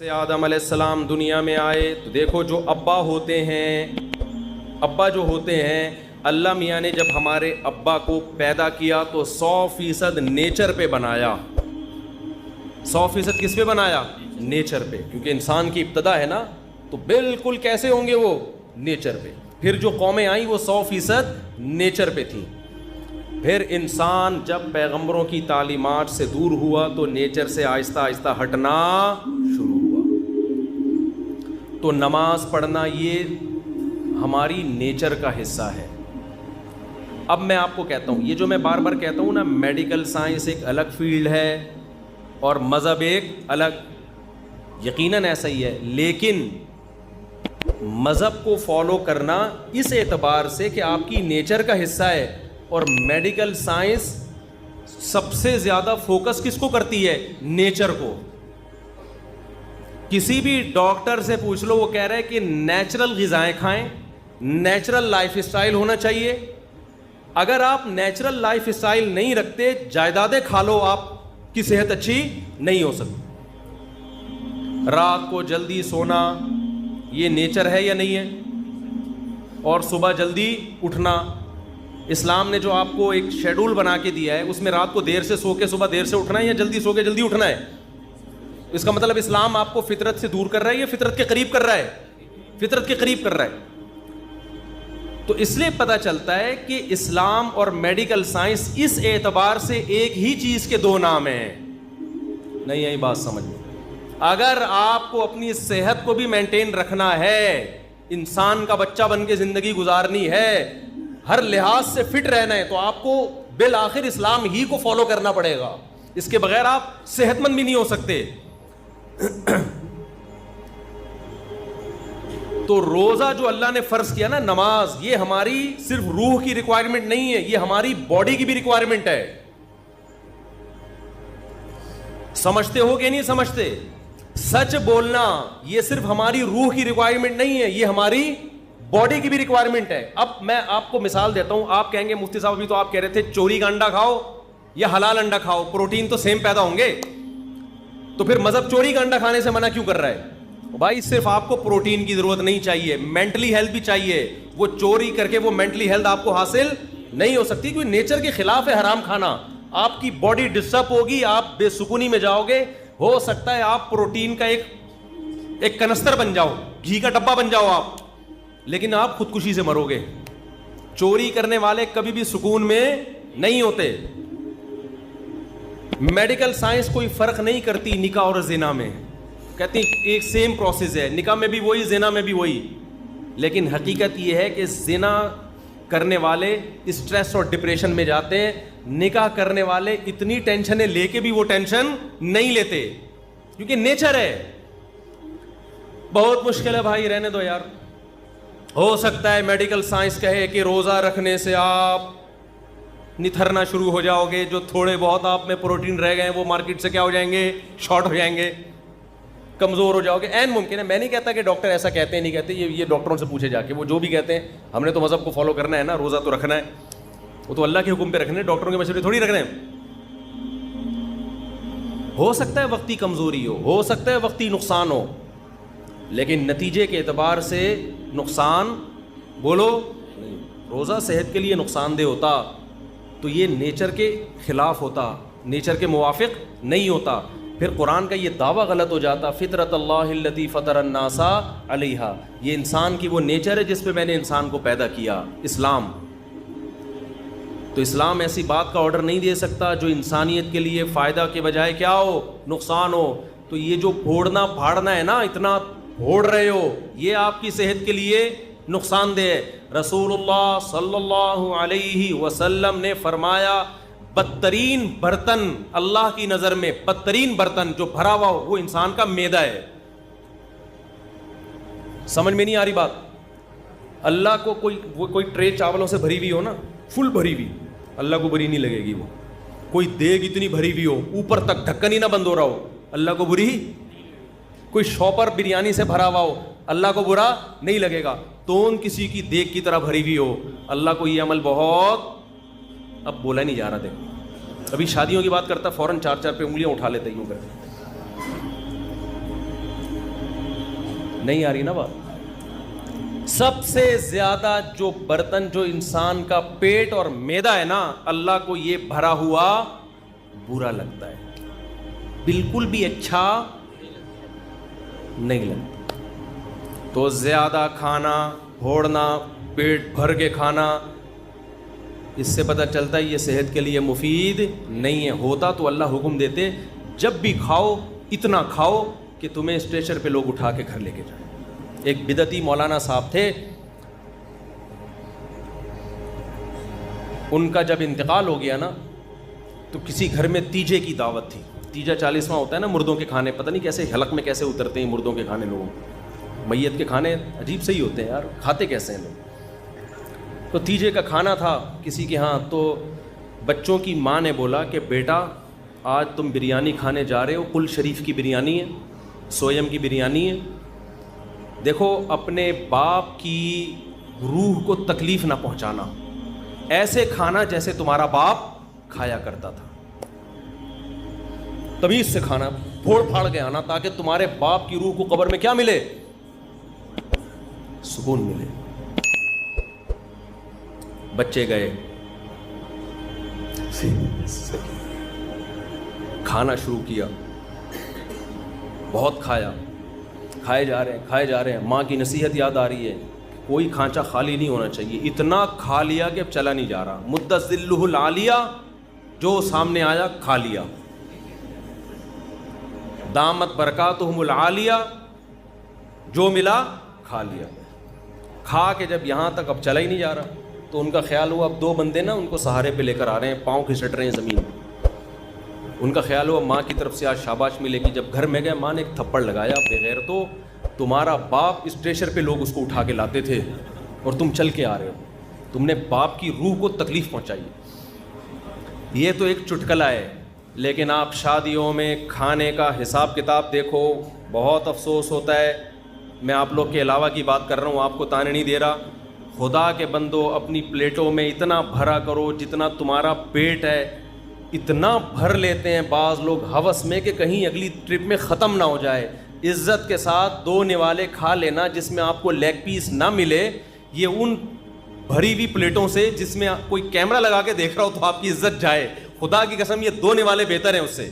سے آدم علیہ السلام دنیا میں آئے تو دیکھو جو ابا ہوتے ہیں اللہ میاں نے جب ہمارے ابا کو پیدا کیا تو 100% نیچر پہ بنایا. 100% کس پہ بنایا؟ نیچر پہ. کیونکہ انسان کی ابتدا ہے نا, تو بالکل کیسے ہوں گے وہ؟ نیچر پہ. پھر جو قومیں آئیں وہ 100% نیچر پہ تھیں. پھر انسان جب پیغمبروں کی تعلیمات سے دور ہوا تو نیچر سے آہستہ آہستہ ہٹنا شروع ہوا. تو نماز پڑھنا یہ ہماری نیچر کا حصہ ہے. اب میں آپ کو کہتا ہوں, یہ جو میں بار بار کہتا ہوں نا, میڈیکل سائنس ایک الگ فیلڈ ہے اور مذہب ایک الگ, یقیناً ایسا ہی ہے. لیکن مذہب کو فالو کرنا اس اعتبار سے کہ آپ کی نیچر کا حصہ ہے, اور میڈیکل سائنس سب سے زیادہ فوکس کس کو کرتی ہے؟ نیچر کو. کسی بھی ڈاکٹر سے پوچھ لو, وہ کہہ رہے ہیں کہ نیچرل غذائیں کھائیں, نیچرل لائف اسٹائل ہونا چاہیے. اگر آپ نیچرل لائف اسٹائل نہیں رکھتے, جائیدادیں کھا لو, آپ کی صحت اچھی نہیں ہو سکتی. رات کو جلدی سونا یہ نیچر ہے یا نہیں ہے؟ اور صبح جلدی اٹھنا, اسلام نے جو آپ کو ایک شیڈول بنا کے دیا ہے, اس میں رات کو دیر سے سو کے صبح دیر سے اٹھنا ہے یا جلدی سو کے جلدی اٹھنا ہے؟ اس کا مطلب اسلام آپ کو فطرت سے دور کر رہا ہے یا فطرت کے قریب کر رہا ہے؟ فطرت کے قریب کر رہا ہے. تو اس لیے پتہ چلتا ہے کہ اسلام اور میڈیکل سائنس اس اعتبار سے ایک ہی چیز کے دو نام ہیں. نہیں آئی بات سمجھ میں؟ اگر آپ کو اپنی صحت کو بھی مینٹین رکھنا ہے, انسان کا بچہ بن کے زندگی گزارنی ہے, ہر لحاظ سے فٹ رہنا ہے, تو آپ کو بالآخر اسلام ہی کو فالو کرنا پڑے گا. اس کے بغیر آپ صحت مند بھی نہیں ہو سکتے. تو روزہ جو اللہ نے فرض کیا نا, نماز, یہ ہماری صرف روح کی ریکوائرمنٹ نہیں ہے, یہ ہماری باڈی کی بھی ریکوائرمنٹ ہے. سمجھتے ہو کہ نہیں سمجھتے؟ سچ بولنا یہ صرف ہماری روح کی ریکوائرمنٹ نہیں ہے, یہ ہماری باڈی کی بھی ریکوائرمنٹ ہے. اب میں آپ کو مثال دیتا ہوں. آپ کہیں گے مفتی صاحب ابھی تو آپ کہہ رہے تھے چوری کا انڈا کھاؤ یا حلال انڈا کھاؤ, پروٹین تو سیم پیدا ہوں گے, تو پھر مذہب چوری کا انڈا کھانے سے منع کیوں کر رہا ہے؟ بھائی صرف آپ کو پروٹین کی ضرورت نہیں چاہیے, مینٹلی ہیلتھ بھی چاہیے. وہ چوری کر کے وہ مینٹلی ہیلتھ آپ کو حاصل نہیں ہو سکتی, کیونکہ نیچر کے خلاف ہے حرام کھانا. آپ کی باڈی ڈسٹرب ہوگی, آپ بے سکونی میں جاؤ گے. ہو سکتا ہے آپ پروٹین کا ایک کنستر بن جاؤ, گھی کا ڈبہ بن جاؤ آپ, لیکن آپ خودکشی سے مرو گے. چوری کرنے والے کبھی بھی سکون میں نہیں ہوتے. میڈیکل سائنس کوئی فرق نہیں کرتی نکاح اور زنا میں, کہتی ایک سیم پروسیس ہے, نکاح میں بھی وہی, زنا میں بھی وہی. لیکن حقیقت یہ ہے کہ زنا کرنے والے اسٹریس اور ڈپریشن میں جاتے ہیں, نکاح کرنے والے اتنی ٹینشنیں لے کے بھی وہ ٹینشن نہیں لیتے, کیونکہ نیچر ہے. بہت مشکل ہے بھائی, رہنے دو یار. ہو سکتا ہے میڈیکل سائنس کہے کہ روزہ رکھنے سے آپ نتھرنا شروع ہو جاؤ گے, جو تھوڑے بہت آپ میں پروٹین رہ گئے ہیں وہ مارکیٹ سے کیا ہو جائیں گے؟ شارٹ ہو جائیں گے, کمزور ہو جاؤ گے. این ممکن ہے, میں نہیں کہتا کہ ڈاکٹر ایسا کہتے ہیں نہیں کہتے, یہ ڈاکٹروں سے پوچھے جا کے, وہ جو بھی کہتے ہیں. ہم نے تو مذہب کو فالو کرنا ہے نا, روزہ تو رکھنا ہے, وہ تو اللہ کے حکم پہ رکھنے, ڈاکٹروں کے مشورے تھوڑی رکھنے ہیں. ہو سکتا ہے وقتی کمزوری ہو سکتا ہے وقتی نقصان ہو, لیکن نتیجے کے اعتبار سے نقصان بولو نہیں. روزہ صحت کے لیے نقصان دہ ہوتا تو یہ نیچر کے خلاف ہوتا, نیچر کے موافق نہیں ہوتا. پھر قرآن کا یہ دعویٰ غلط ہو جاتا, فطرت اللہ التی فطر الناس علیہا, یہ انسان کی وہ نیچر ہے جس پہ میں نے انسان کو پیدا کیا, اسلام. تو اسلام ایسی بات کا آرڈر نہیں دے سکتا جو انسانیت کے لیے فائدہ کے بجائے کیا ہو؟ نقصان ہو. تو یہ جو پھوڑنا پھاڑنا ہے نا, اتنا پھوڑ رہے ہو, یہ آپ کی صحت کے لیے نقصان دہ ہے. رسول اللہ صلی اللہ علیہ وسلم نے فرمایا بدترین برتن اللہ کی نظر میں, بدترین برتن جو بھرا ہوا ہو وہ انسان کا معدہ ہے. سمجھ میں نہیں آ رہی بات؟ اللہ کو کوئی ٹرے چاولوں سے بھری ہوئی ہو نا, فل بھری ہوئی, اللہ کو بری نہیں لگے گی. وہ کوئی دیگ اتنی بھری ہوئی ہو, اوپر تک ڈھکن ہی نہ بند ہو رہا ہو, اللہ کو بری. کوئی شاپر بریانی سے بھرا ہوا ہو, اللہ کو برا نہیں لگے گا. تون کسی کی دیگ کی طرح بھری ہوئی ہو, اللہ کو یہ عمل بہت, اب بولا نہیں جا رہا. دیکھو ابھی شادیوں کی بات کرتا, فوراً 4 پہ انگلیاں اٹھا لیتے یوں کر. نہیں آ رہی نا بات؟ سب سے زیادہ جو برتن جو انسان کا پیٹ اور معدہ ہے نا، اللہ کو یہ بھرا ہوا برا لگتا ہے، بالکل بھی اچھا نہیں لگتا۔ تو زیادہ کھانا، پھوڑنا، پیٹ بھر کے کھانا، اس سے پتہ چلتا ہے یہ صحت کے لیے مفید نہیں ہے۔ ہوتا تو اللہ حکم دیتے جب بھی کھاؤ اتنا کھاؤ کہ تمہیں اسٹریچر پہ لوگ اٹھا کے گھر لے کے جائیں۔ ایک بدعتی مولانا صاحب تھے، ان کا جب انتقال ہو گیا نا تو کسی گھر میں تیجے کی دعوت تھی۔ تیجا 40واں ہوتا ہے نا مردوں کے کھانے، پتہ نہیں کیسے حلق میں کیسے اترتے ہیں مردوں کے کھانے لوگوں، میت کے کھانے عجیب سے ہی ہوتے ہیں یار، کھاتے کیسے ہیں لوگ؟ تو تیجے کا کھانا تھا کسی کے ہاں، تو بچوں کی ماں نے بولا کہ بیٹا آج تم بریانی کھانے جا رہے ہو، کل شریف کی بریانی ہے، سویم کی بریانی ہے، دیکھو اپنے باپ کی روح کو تکلیف نہ پہنچانا، ایسے کھانا جیسے تمہارا باپ کھایا کرتا تھا، تمیز سے کھانا، پھوڑ پھاڑ کے آنا، تاکہ تمہارے باپ کی روح کو قبر میں کیا ملے؟ سکون ملے۔ بچے گئے کھانا شروع کیا، بہت کھایا، کھائے جا رہے ہیں، ماں کی نصیحت یاد آ رہی ہے، کوئی کھانچا خالی نہیں ہونا چاہیے، اتنا کھا لیا کہ اب چلا نہیں جا رہا، مدت ذلہ العالیہ، جو سامنے آیا کھا لیا، دامت برکاتہم العالیہ، جو ملا کھا لیا، کھا کے جب یہاں تک اب چلا ہی نہیں جا رہا تو ان کا خیال ہوا اب دو بندے نا ان کو سہارے پہ لے کر آ رہے ہیں، پاؤں کھسٹ رہے ہیں زمین پہ، ان کا خیال ہوا ماں کی طرف سے آج شاباش ملے گی۔ جب گھر میں گئے ماں نے ایک تھپڑ لگایا، بغیر تو تمہارا باپ اسٹریچر پہ لوگ اس کو اٹھا کے لاتے تھے اور تم چل کے آ رہے ہو، تم نے باپ کی روح کو تکلیف پہنچائی۔ یہ تو ایک چٹکلا ہے، لیکن آپ شادیوں میں کھانے کا حساب کتاب دیکھو، بہت افسوس ہوتا ہے، میں آپ لوگ کے علاوہ کی بات کر رہا ہوں، آپ کو تانے نہیں دے رہا، خدا کے بندو اپنی پلیٹوں میں اتنا بھرا کرو جتنا تمہارا پیٹ ہے، اتنا بھر لیتے ہیں بعض لوگ ہوس میں کہ کہیں اگلی ٹرپ میں ختم نہ ہو جائے۔ عزت کے ساتھ دو نوالے کھا لینا جس میں آپ کو لیگ پیس نہ ملے، یہ ان بھری ہوئی پلیٹوں سے جس میں کوئی کیمرہ لگا کے دیکھ رہا ہو تو آپ کی عزت جائے، خدا کی قسم یہ دو نوالے بہتر ہیں اس سے۔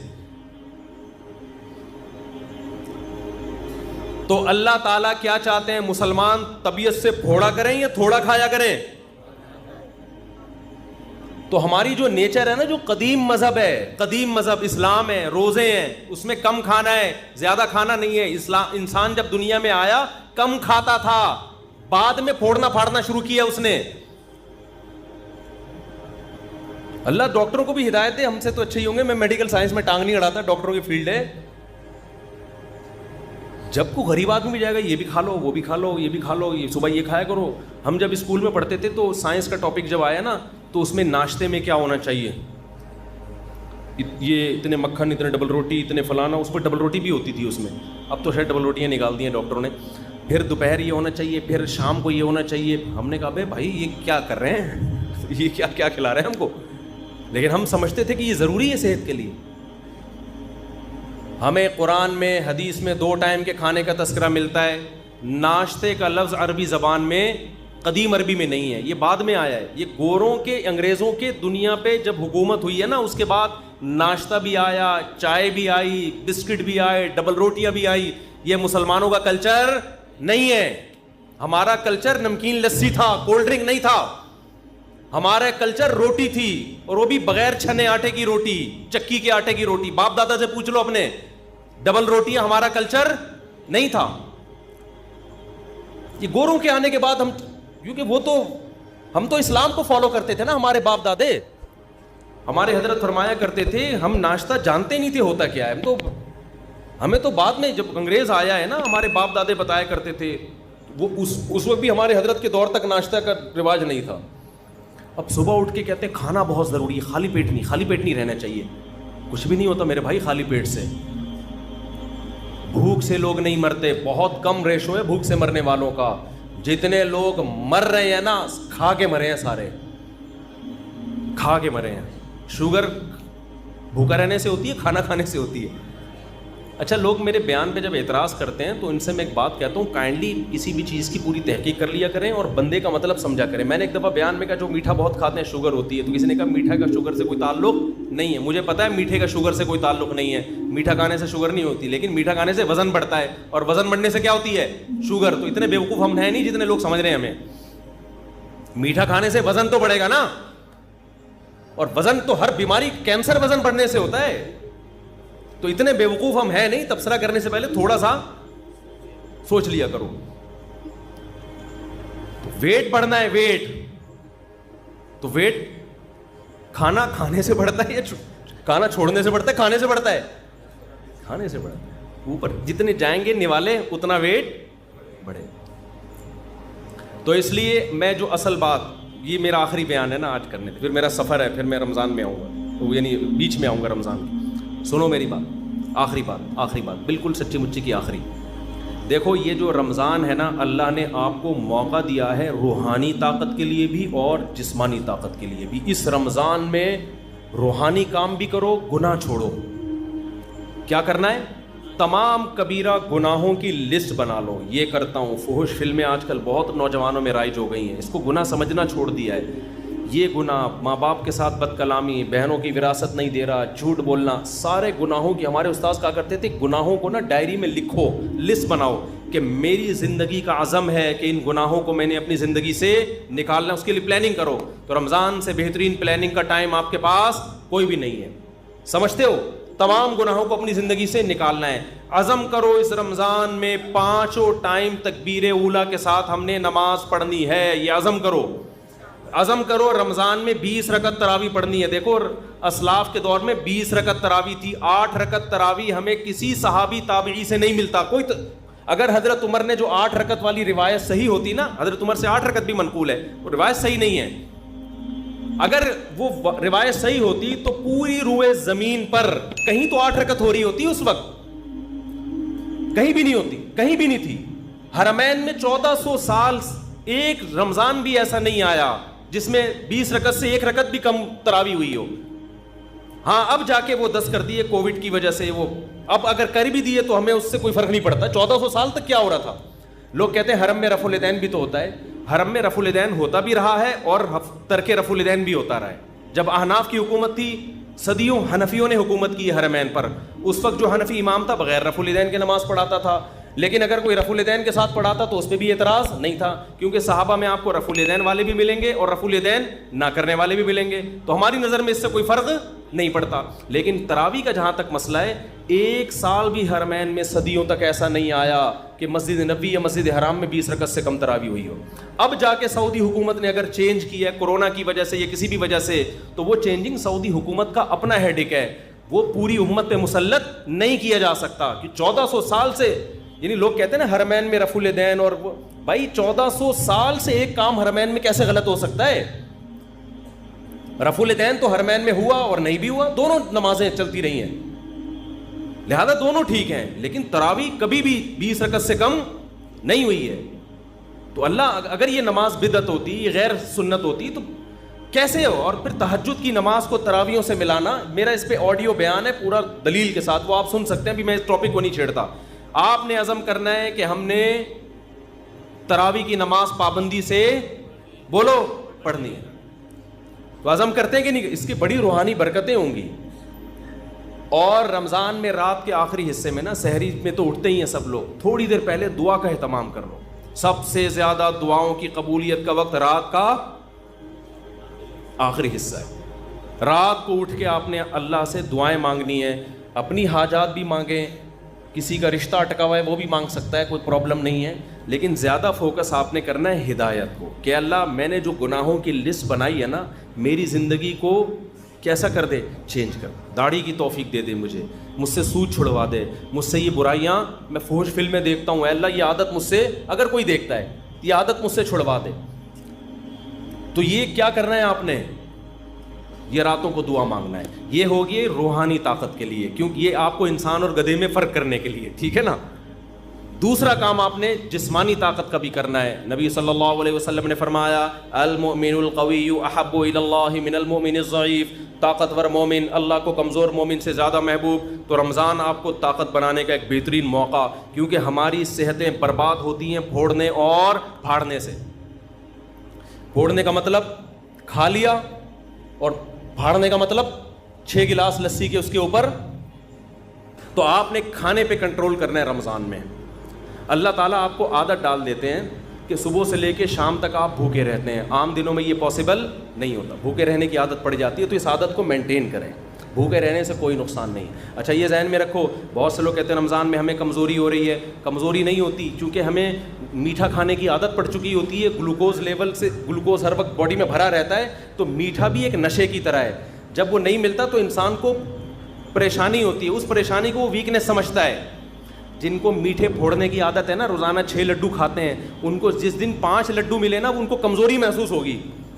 تو اللہ تعالیٰ کیا چاہتے ہیں؟ مسلمان طبیعت سے پھوڑا کریں یا تھوڑا کھایا کریں؟ تو ہماری جو نیچر ہے نا، جو قدیم مذہب ہے، قدیم مذہب اسلام ہے، روزے ہیں، اس میں کم کھانا ہے، زیادہ کھانا نہیں ہے۔ انسان جب دنیا میں آیا کم کھاتا تھا، بعد میں پھوڑنا پھاڑنا شروع کیا اس نے۔ اللہ ڈاکٹروں کو بھی ہدایت دے، ہم سے تو اچھے ہی ہوں گے، میں میڈیکل سائنس میں ٹانگ نہیں اڑاتا، ڈاکٹروں کی فیلڈ ہے۔ جب کو غریب آدمی بھی جائے گا یہ بھی کھا لو، وہ بھی کھا لو، یہ بھی کھا لو، یہ صبح یہ کھایا کرو۔ ہم جب اسکول میں پڑھتے تھے تو سائنس کا ٹاپک جب آیا نا تو اس میں ناشتے میں کیا ہونا چاہیے، یہ اتنے مکھن، اتنے ڈبل روٹی، اتنے فلانا، اس پہ ڈبل روٹی بھی ہوتی تھی اس میں، اب تو شاید ڈبل روٹیاں نکال دی ہیں ڈاکٹروں نے۔ پھر دوپہر یہ ہونا چاہیے، پھر شام کو یہ ہونا چاہیے۔ ہم نے کہا بھائی یہ کیا کر رہے ہیں، یہ کیا کھلا رہے ہیں ہم کو؟ لیکن ہم سمجھتے تھے کہ یہ ضروری ہے صحت کے لیے۔ ہمیں قرآن میں، حدیث میں 2 ٹائم کے کھانے کا تذکرہ ملتا ہے۔ ناشتے کا لفظ عربی زبان میں، قدیم عربی میں نہیں ہے، یہ بعد میں آیا ہے۔ یہ گوروں کے، انگریزوں کے دنیا پہ جب حکومت ہوئی ہے نا، اس کے بعد ناشتہ بھی آیا، چائے بھی آئی، بسکٹ بھی آئے، ڈبل روٹیاں بھی آئی۔ یہ مسلمانوں کا کلچر نہیں ہے۔ ہمارا کلچر نمکین لسی تھا، کولڈ ڈرنک نہیں تھا۔ ہمارا کلچر روٹی تھی، اور وہ بھی بغیر چھنے آٹے کی روٹی، چکی کے آٹے کی روٹی۔ باپ دادا سے پوچھ لو اپنے، ڈبل روٹیاں ہمارا کلچر نہیں تھا۔ یہ گوروں کے آنے کے بعد ہم، کیونکہ وہ تو، ہم تو اسلام کو فالو کرتے تھے نا، ہمارے باپ دادے، ہمارے حضرت فرمایا کرتے تھے ہم ناشتہ جانتے نہیں تھے ہوتا کیا ہے، ہمیں تو بعد میں جب انگریز آیا ہے نا، ہمارے باپ دادے بتایا کرتے تھے، وہ اس وقت بھی ہمارے حضرت کے دور تک ناشتہ کا رواج نہیں تھا۔ اب صبح اٹھ کے کہتے ہیں کھانا بہت ضروری ہے، خالی پیٹ نہیں رہنا چاہیے۔ کچھ بھی نہیں ہوتا میرے بھائی خالی پیٹ سے، بھوک سے لوگ نہیں مرتے، بہت کم ریشو ہے بھوک سے مرنے والوں کا۔ جتنے لوگ مر رہے ہیں نا، کھا کے مرے ہیں، سارے کھا کے مرے ہیں۔ شوگر بھوکا رہنے سے ہوتی ہے، کھانا کھانے سے ہوتی ہے۔ اچھا لوگ میرے بیان پہ جب اعتراض کرتے ہیں تو ان سے میں ایک بات کہتا ہوں، کائنڈلی کسی بھی چیز کی پوری تحقیق کر لیا کریں اور بندے کا مطلب سمجھا کریں. میں نے ایک دفعہ بیان میں کہا جو میٹھا بہت کھاتے ہیں شوگر ہوتی ہے، تو کسی نے کہا میٹھا کا شوگر سے کوئی تعلق نہیں ہے. مجھے پتا ہے میٹھے کا شوگر سے کوئی تعلق نہیں ہے، میٹھا کھانے سے شوگر نہیں ہوتی، لیکن میٹھا کھانے سے وزن بڑھتا ہے، اور وزن بڑھنے سے کیا ہوتی ہے؟ شوگر. تو اتنے بیوقوف ہم ہیں نہیں جتنے لوگ سمجھ رہے ہیں ہمیں. میٹھا کھانے سے وزن تو بڑھے گا نا، اور وزن تو ہر بیماری، کینسر وزن بڑھنے سے ہوتا ہے. تو اتنے بیوقوف ہم ہیں نہیں. تبصرہ کرنے سے پہلے تھوڑا سا سوچ لیا کرو. ویٹ بڑھنا ہے، ویٹ تو ویٹ کھانا کھانے سے بڑھتا ہے یا کھانا چھوڑنے سے بڑھتا ہے؟ کھانے سے بڑھتا ہے، کھانے سے بڑھتا ہے. اوپر جتنے جائیں گے نوالے اتنا ویٹ بڑھے. تو اس لیے میں جو اصل بات، یہ میرا آخری بیان ہے نا آج کرنے پھر میرا سفر ہے، پھر میں رمضان میں آؤں گا، یعنی بیچ میں آؤں گا رمضان کی. سنو میری بات، آخری بات بالکل سچی مچی کی آخری. دیکھو یہ جو رمضان ہے نا، اللہ نے آپ کو موقع دیا ہے روحانی طاقت کے لیے بھی اور جسمانی طاقت کے لیے بھی. اس رمضان میں روحانی کام بھی کرو، گناہ چھوڑو. کیا کرنا ہے؟ تمام کبیرہ گناہوں کی لسٹ بنا لو. یہ کرتا ہوں، فحش فلمیں آج کل بہت نوجوانوں میں رائج ہو گئی ہیں، اس کو گناہ سمجھنا چھوڑ دیا ہے. یہ گناہ، ماں باپ کے ساتھ بد کلامی، بہنوں کی وراثت نہیں دے رہا، جھوٹ بولنا، سارے گناہوں کی. ہمارے استاذ کہا کرتے تھے گناہوں کو نا ڈائری میں لکھو، لسٹ بناؤ کہ میری زندگی کا عزم ہے کہ ان گناہوں کو میں نے اپنی زندگی سے نکالنا. اس کے لیے پلاننگ کرو. تو رمضان سے بہترین پلاننگ کا ٹائم آپ کے پاس کوئی بھی نہیں ہے. سمجھتے ہو؟ تمام گناہوں کو اپنی زندگی سے نکالنا ہے. عزم کرو اس رمضان میں 5 ٹائم تکبیر اولیٰ کے ساتھ ہم نے نماز پڑھنی ہے. یہ عزم کرو. عزم کرو رمضان میں 20 رکعت تراویح پڑھنی ہے. دیکھو اسلاف کے دور میں 20 رکعت تراویح تھی. 8 رکعت تراویح ہمیں کسی صحابی تابعی سے نہیں ملتا. اگر حضرت عمر نے جو 8 رکعت والی روایت صحیح ہوتی نا، حضرت عمر سے 8 رکعت بھی منقول ہے، وہ روایت صحیح نہیں ہے. اگر وہ روایت صحیح ہوتی تو پوری روئے زمین پر کہیں تو 8 رکعت ہو رہی ہوتی. اس وقت کہیں بھی نہیں ہوتی، کہیں بھی نہیں تھی. حرمین میں 1400 سال ایک رمضان بھی ایسا نہیں آیا جس میں 20 رکعت سے 1 رکعت بھی کم تراویح ہوئی ہو. ہاں اب جا کے وہ 10 کر دیے کووڈ کی وجہ سے. وہ اب اگر کر بھی دیے تو ہمیں اس سے کوئی فرق نہیں پڑتا. 1400 سال تک کیا ہو رہا تھا؟ لوگ کہتے ہیں حرم میں رفع الیدین بھی تو ہوتا ہے. حرم میں رفع الیدین ہوتا بھی رہا ہے اور ترک رفع الیدین بھی ہوتا رہا ہے. جب احناف کی حکومت تھی، صدیوں حنفیوں نے حکومت کی حرمین پر. اس وقت جو حنفی امام تھا بغیر رفع الیدین کے نماز پڑھاتا تھا، لیکن اگر کوئی رفع الیدین کے ساتھ پڑھاتا تو اس پہ بھی اعتراض نہیں تھا، کیونکہ صحابہ میں آپ کو رفع الیدین والے بھی ملیں گے اور رفع الیدین نہ کرنے والے بھی ملیں گے. تو ہماری نظر میں اس سے کوئی فرق نہیں پڑتا. لیکن تراویح کا جہاں تک مسئلہ ہے، 1 سال بھی حرمین میں صدیوں تک ایسا نہیں آیا کہ مسجد نبوی یا مسجد حرام میں 20 رکعت سے کم تراویح ہوئی ہو. اب جا کے سعودی حکومت نے اگر چینج کیا ہے کورونا کی وجہ سے یا کسی بھی وجہ سے، تو وہ چینجنگ سعودی حکومت کا اپنا ہیڈک ہے. وہ پوری امت پہ مسلط نہیں کیا جا سکتا کہ 1400 سال سے، یعنی لوگ کہتے ہیں نا حرمین میں رفع الیدین، اور بھائی 1400 سال سے ایک کام حرمین میں کیسے غلط ہو سکتا ہے؟ رفع الیدین تو حرمین میں ہوا اور نہیں بھی ہوا، دونوں نمازیں چلتی رہی ہیں، لہذا دونوں ٹھیک ہیں. لیکن تراویح کبھی بھی 20 رکعت سے کم نہیں ہوئی ہے. تو اللہ، اگر یہ نماز بدعت ہوتی، یہ غیر سنت ہوتی تو کیسے ہو؟ اور پھر تہجد کی نماز کو تراویحوں سے ملانا، میرا اس پہ آڈیو بیان ہے پورا دلیل کے ساتھ، وہ آپ سن سکتے ہیں. بھی میں اس ٹاپک کو نہیں چھیڑتا. آپ نے عزم کرنا ہے کہ ہم نے تراویح کی نماز پابندی سے بولو پڑھنی ہے. تو عزم کرتے ہیں کہ نہیں؟ اس کی بڑی روحانی برکتیں ہوں گی. اور رمضان میں رات کے آخری حصے میں نا، سحری میں تو اٹھتے ہی ہیں سب لوگ، تھوڑی دیر پہلے دعا کا اہتمام کر لو. سب سے زیادہ دعاؤں کی قبولیت کا وقت رات کا آخری حصہ ہے. رات کو اٹھ کے آپ نے اللہ سے دعائیں مانگنی ہے. اپنی حاجات بھی مانگیں، کسی کا رشتہ اٹکا ہوا ہے وہ بھی مانگ سکتا ہے، کوئی پرابلم نہیں ہے. لیکن زیادہ فوکس آپ نے کرنا ہے ہدایت کو، کہ اللہ میں نے جو گناہوں کی لسٹ بنائی ہے نا، میری زندگی کو کیسا کر دے، چینج کر. داڑھی کی توفیق دے دے مجھے، مجھ سے سود چھڑوا دے، مجھ سے یہ برائیاں، میں فحش فلمیں دیکھتا ہوں، اے اللہ یہ عادت مجھ سے، اگر کوئی دیکھتا ہے یہ عادت مجھ سے چھڑوا دے. تو یہ کیا کرنا ہے آپ نے؟ یہ راتوں کو دعا مانگنا ہے. یہ ہوگی روحانی طاقت کے لیے، کیونکہ یہ آپ کو انسان اور گدھے میں فرق کرنے کے لیے، ٹھیک ہے نا. دوسرا کام آپ نے جسمانی طاقت کا بھی کرنا ہے. نبی صلی اللہ علیہ وسلم نے فرمایا المؤمن القوی احب الی اللہ من المؤمن الضعیف, طاقتور مومن اللہ کو کمزور مومن سے زیادہ محبوب. تو رمضان آپ کو طاقت بنانے کا ایک بہترین موقع, کیونکہ ہماری صحتیں برباد ہوتی ہیں پھوڑنے اور پھاڑنے سے. پھوڑنے کا مطلب کھا لیا, اور پھاڑنے کا مطلب 6 گلاس لسی کے اس کے اوپر. تو آپ نے کھانے پہ کنٹرول کرنا ہے رمضان میں. اللہ تعالیٰ آپ کو عادت ڈال دیتے ہیں کہ صبح سے لے کے شام تک آپ بھوکے رہتے ہیں. عام دنوں میں یہ پاسبل نہیں ہوتا, بھوکے رہنے کی عادت پڑ جاتی ہے. تو اس عادت کو مینٹین کریں, بھوکے رہنے سے کوئی نقصان نہیں. اچھا یہ ذہن میں رکھو, بہت سے لوگ کہتے ہیں رمضان میں ہمیں کمزوری ہو رہی ہے. کمزوری نہیں ہوتی, چونکہ ہمیں میٹھا کھانے کی عادت پڑ چکی ہوتی ہے. گلوکوز لیول سے, گلوکوز ہر وقت باڈی میں بھرا رہتا ہے, تو میٹھا بھی ایک نشے کی طرح ہے. جب وہ نہیں ملتا تو انسان کو پریشانی ہوتی ہے, اس پریشانی کو وہ ویکنیس سمجھتا ہے. جن کو میٹھے پھوڑنے کی عادت ہے نا, روزانہ 6 لڈو کھاتے ہیں, ان کو جس دن 5 لڈو ملے نا, ان کو کمزوری محسوس ہوگی.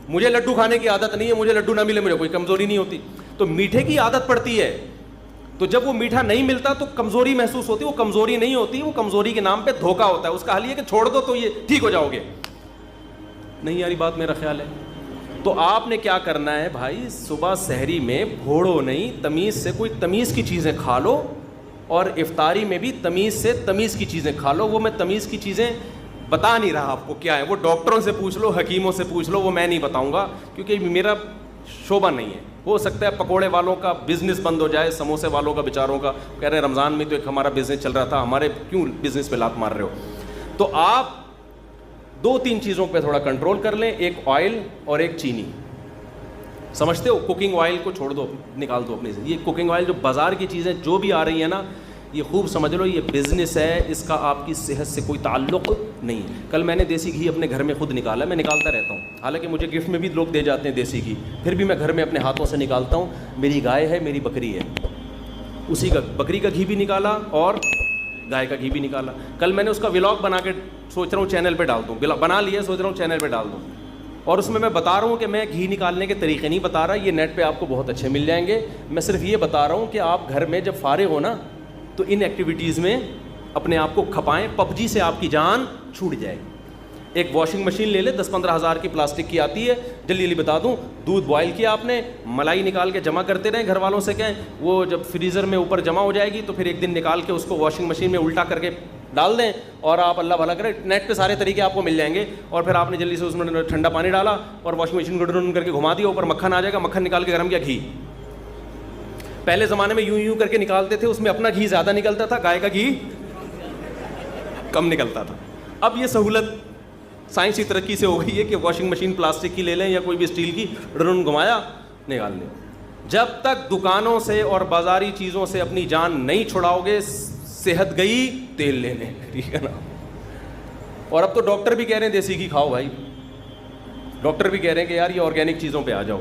مجھے لڈو کھانے کی عادت نہیں ہے, مجھے لڈو نہ ملے مجھے کوئی کمزوری نہیں ہوتی. تو میٹھے کی عادت پڑتی ہے, تو جب وہ میٹھا نہیں ملتا تو کمزوری محسوس ہوتی ہے. وہ کمزوری نہیں ہوتی, وہ کمزوری کے نام پہ دھوکہ ہوتا ہے. اس کا حل یہ کہ چھوڑ دو تو یہ ٹھیک ہو جاؤ گے. نہیں یاری بات میرا خیال ہے. تو آپ نے کیا کرنا ہے بھائی, صبح سحری میں پھوڑو نہیں, تمیز سے کوئی تمیز کی چیزیں کھا لو, اور افطاری میں بھی تمیز سے تمیز کی چیزیں کھا لو. وہ میں تمیز کی چیزیں بتا نہیں رہا آپ کو کیا ہے, وہ ڈاکٹروں سے پوچھ لو, حکیموں سے پوچھ لو, وہ میں نہیں بتاؤں گا کیونکہ میرا شعبہ نہیں ہے. ہو سکتا ہے پکوڑے والوں کا بزنس بند ہو جائے, سموسے والوں کا بیچاروں کا, کہہ رہے ہیں رمضان میں تو ایک ہمارا بزنس چل رہا تھا, ہمارے کیوں بزنس پہ لات مار رہے ہو. تو آپ 2-3 چیزوں پہ تھوڑا کنٹرول کر لیں, ایک آئل اور ایک چینی. سمجھتے ہو, کوکنگ آئل کو چھوڑ دو, نکال دو اپنے سے. یہ کوکنگ آئل جو بازار کی چیزیں جو بھی آ رہی ہیں نا, یہ خوب سمجھ لو یہ بزنس ہے, اس کا آپ کی صحت سے کوئی تعلق نہیں. کل میں نے دیسی گھی اپنے گھر میں خود نکالا, میں نکالتا رہتا ہوں, حالانکہ مجھے گفٹ میں بھی لوگ دے جاتے ہیں دیسی گھی, پھر بھی میں گھر میں اپنے ہاتھوں سے نکالتا ہوں. میری گائے ہے, میری بکری ہے, اسی کا بکری کا گھی بھی نکالا اور گائے کا گھی بھی نکالا. کل میں نے اس کا ولاگ بنا کے سوچ رہا ہوں چینل پہ ڈال دوں, بنا لیا, سوچ رہا ہوں چینل پہ ڈال دوں. اور اس میں بتا رہا ہوں کہ میں گھی نکالنے کے طریقے نہیں بتا رہا, یہ نیٹ پہ آپ کو بہت اچھے مل جائیں گے. میں صرف یہ بتا رہا ہوں کہ آپ گھر میں جب فارغ ہو نا, تو ان ایکٹیویٹیز میں اپنے آپ کو کھپائیں. PUBG سے آپ کی جان چھوٹ جائے. ایک واشنگ مشین لے لے, 10-15 ہزار کی پلاسٹک کی آتی ہے. جلدی جلدی بتا دوں, دودھ بوائل کیا آپ نے, ملائی نکال کے جمع کرتے رہیں, گھر والوں سے کہیں, وہ جب فریزر میں اوپر جمع ہو جائے گی تو پھر ایک دن نکال کے اس کو واشنگ مشین میں الٹا کر کے ڈال دیں, اور آپ اللہ بھلا کریں, نیٹ پہ سارے طریقے آپ کو مل جائیں گے. اور پھر آپ نے جلدی سے اس میں ٹھنڈا پانی ڈالا اور واشنگ مشین کو ڈرن کر کے گھما دیا, اوپر مکھن آ جائے گا, مکھن نکال کے گرم کیا, گھی. پہلے زمانے میں یوں کر کے نکالتے تھے, اس میں اپنا گھی زیادہ نکلتا تھا, گائے کا گھی کم نکلتا تھا. اب یہ سہولت سائنسی ترقی سے ہو گئی ہے کہ واشنگ مشین پلاسٹک کی لے لیں یا کوئی بھی اسٹیل کی, ڈرن گھمایا, نکال لیں. جب تک دکانوں سے اور بازاری چیزوں سے اپنی جان نہیں چھڑاؤ گے, صحت گئی تیل لینے, ٹھیک ہے نا. اور اب تو ڈاکٹر بھی کہہ رہے ہیں دیسی گھی کھاؤ بھائی, ڈاکٹر بھی کہہ رہے ہیں کہ یار یہ آرگینک چیزوں پہ آ جاؤ.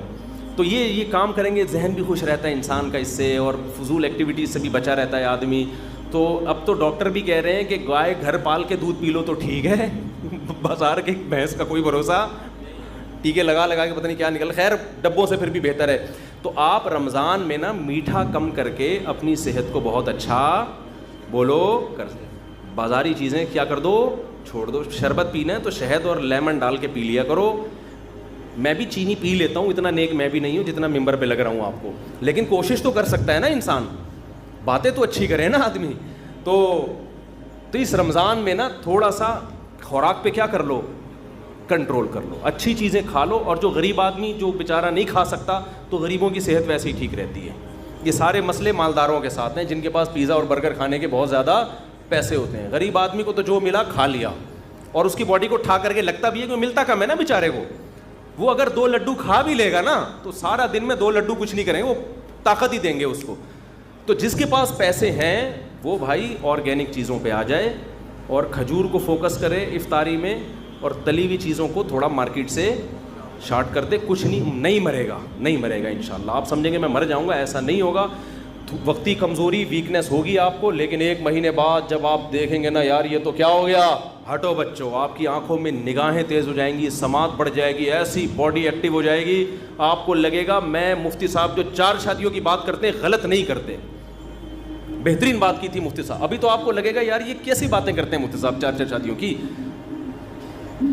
تو یہ کام کریں گے, ذہن بھی خوش رہتا ہے انسان کا اس سے, اور فضول ایکٹیویٹیز سے بھی بچا رہتا ہے آدمی. تو اب تو ڈاکٹر بھی کہہ رہے ہیں کہ گائے گھر پال کے دودھ پی لو تو ٹھیک ہے, بازار کے بھینس کا کوئی بھروسہ, ٹیکے لگا کے پتہ نہیں کیا نکل, خیر ڈبوں سے پھر بھی بہتر ہے. تو آپ رمضان میں نا میٹھا کم کر کے اپنی صحت کو بہت اچھا بولو کر, بازاری چیزیں کیا کر دو, چھوڑ دو. شربت پینا ہے تو شہد اور لیمن ڈال کے پی لیا کرو. میں بھی چینی پی لیتا ہوں, اتنا نیک میں بھی نہیں ہوں جتنا ممبر پہ لگ رہا ہوں آپ کو, لیکن کوشش تو کر سکتا ہے نا انسان, باتیں تو اچھی کرے نا آدمی. تو اس رمضان میں نا تھوڑا سا خوراک پہ کیا کر لو, کنٹرول کر لو, اچھی چیزیں کھا لو. اور جو غریب آدمی جو بیچارہ نہیں کھا سکتا, تو غریبوں کی صحت ویسے ہی ٹھیک رہتی ہے. یہ سارے مسئلے مالداروں کے ساتھ ہیں, جن کے پاس پیزا اور برگر کھانے کے بہت زیادہ پیسے ہوتے ہیں. غریب آدمی کو تو جو ملا کھا لیا, اور اس کی باڈی کو ٹھا کر کے لگتا بھی ہے کہ ملتا کم ہے نا بیچارے کو. وہ اگر 2 لڈو کھا بھی لے گا نا, تو سارا دن میں 2 لڈو کچھ نہیں کریں گے, وہ طاقت ہی دیں گے اس کو. تو جس کے پاس پیسے ہیں وہ بھائی آرگینک چیزوں پہ آ جائے, اور کھجور کو فوکس کرے افطاری میں, اور تلی ہوئی چیزوں کو تھوڑا مارکیٹ سے شارٹ کر دے. کچھ نہیں مرے گا انشاءاللہ. آپ سمجھیں گے میں مر جاؤں گا, ایسا نہیں ہوگا. وقتی کمزوری ویکنیس ہوگی آپ کو, لیکن 1 مہینے بعد جب آپ دیکھیں گے نا یار یہ تو کیا ہو گیا, ہٹو بچوں, آپ کی آنکھوں میں نگاہیں تیز ہو جائیں گی, سماعت بڑھ جائے گی, ایسی باڈی ایکٹیو ہو جائے گی, آپ کو لگے گا میں مفتی صاحب جو 4 شادیوں کی بات کرتے ہیں غلط نہیں کرتے. بہترین بات کی تھی مفتی صاحب. ابھی تو آپ کو لگے گا یار یہ کیسی باتیں کرتے ہیں مفتی صاحب 4 شادیوں کی.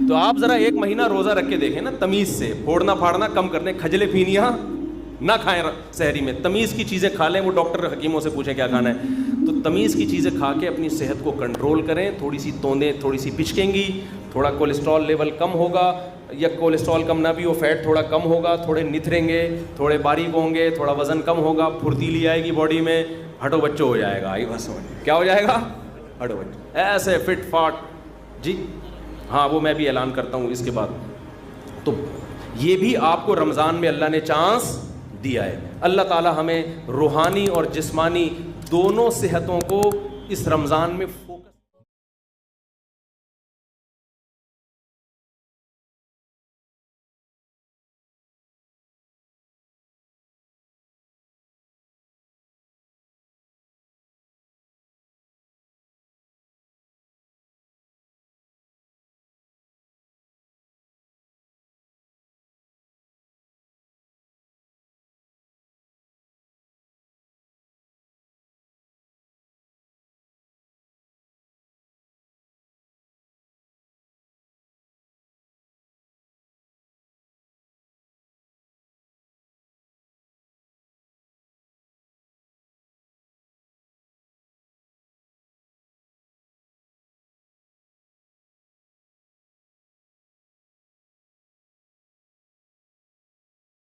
تو آپ ذرا 1 مہینہ روزہ رکھ کے دیکھیں نا, تمیز سے, پھوڑنا پھاڑنا کم کرنے, کھجلے پھینیاں نہ کھائیں سحری میں, تمیز کی چیزیں کھا لیں. وہ ڈاکٹر حکیموں سے پوچھیں کیا کھانا ہے, تو تمیز کی چیزیں کھا کے اپنی صحت کو کنٹرول کریں. تھوڑی سی توندیں تھوڑی سی پچکیں گی, تھوڑا کولیسٹرول لیول کم ہوگا, یا کولیسٹرول کم نہ بھی ہو, فیٹ تھوڑا کم ہوگا, تھوڑے نتھریں گے, تھوڑے باریک ہوں گے, تھوڑا وزن کم ہوگا, پھرتیلی آئے گی باڈی میں, ہٹو بچو ہو جائے گا. آئی بس کیا ہو جائے گا, ہٹو بچو, ایسے فٹ فاٹ. جی ہاں وہ میں بھی اعلان کرتا ہوں اس کے بعد. تو یہ بھی آپ کو رمضان میں اللہ نے چانس دیا ہے. اللہ تعالی ہمیں روحانی اور جسمانی دونوں صحتوں کو اس رمضان میں